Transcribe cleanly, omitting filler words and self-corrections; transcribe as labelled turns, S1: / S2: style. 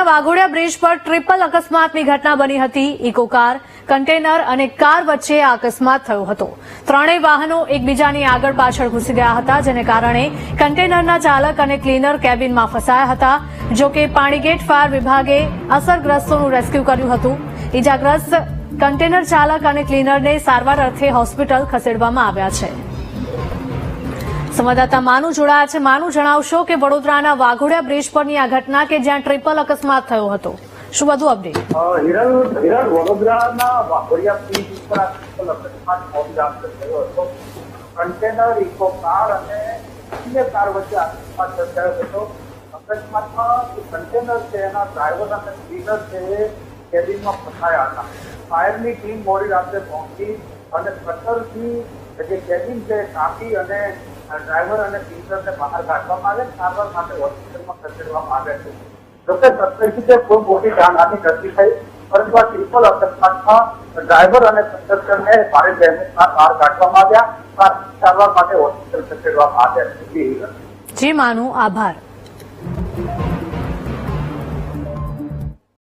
S1: Waghodia bridge પર triple અકસ્માતની ઘટના બની હતી। ઇકો કાર, કન્ટેનર અને કાર વચ્ચે આ અકસ્માત થયો હતો। ત્રણેય વાહનો એકબીજાની આગળ પાછળ ઘૂસી ગયા હતા, જેને કારણે કન્ટેનરના ચાલક અને ક્લીનર કેબિનમાં ફસાયા હતા। જો કે પાણીગેટ ફાયર વિભાગે અસરગ્રસ્તોનું રેસ્ક્યુ કર્યું હતું। ઇજાગ્રસ્ત કન્ટેનર ચાલક અને ક્લીનરને સારવાર અર્થે હોસ્પિટલ ખસેડવામાં આવ્યા છે। સંવાદદાતા માનુ જોડાયા છે। માનુ, જણાવશો કે વડોદરાના વાઘોડિયા બ્રિજ પરની આ ઘટના કે જ્યાં ટ્રિપલ અકસ્માત થયો હતો, શું વધુ અપડેટ?
S2: હિરલ, વડોદરાના વાઘોડિયા બ્રિજ ઉપર આ ટ્રિપલ અકસ્માત થયો હતો। કન્ટેનર, ઇકો કાર અને અન્ય કાર વચ્ચે અકસ્માત સર્જાયો હતો। અકસ્માતમાં કન્ટેનર છે એના ડ્રાઈવર અને ક્લીનર છે એ કેબિનમાં ફસાયા હતા। ફાયરની ટીમ મોડી રાત્રે પહોંચી અને કટરથી જે કેબિન છે કાપી અને ડ્રાઈવર અને ક્લીનરને બહાર કાઢવામાં આવે, સારવાર માટે હોસ્પિટલમાં ખસેડવામાં આવે છે। જોકે સત્યજીતે કોઈ મોટી જાનહાની નથી થઈ, પરંતુ આ ટ્રિપલ અકસ્માતમાં ડ્રાઈવર અને કંડક્ટરને ભારે ડેમેજમાં બહાર કાઢવામાં આવ્યા, સારવાર માટે હોસ્પિટલ ખસેડવામાં આવ્યા છે।
S1: જી માનુ, આભાર।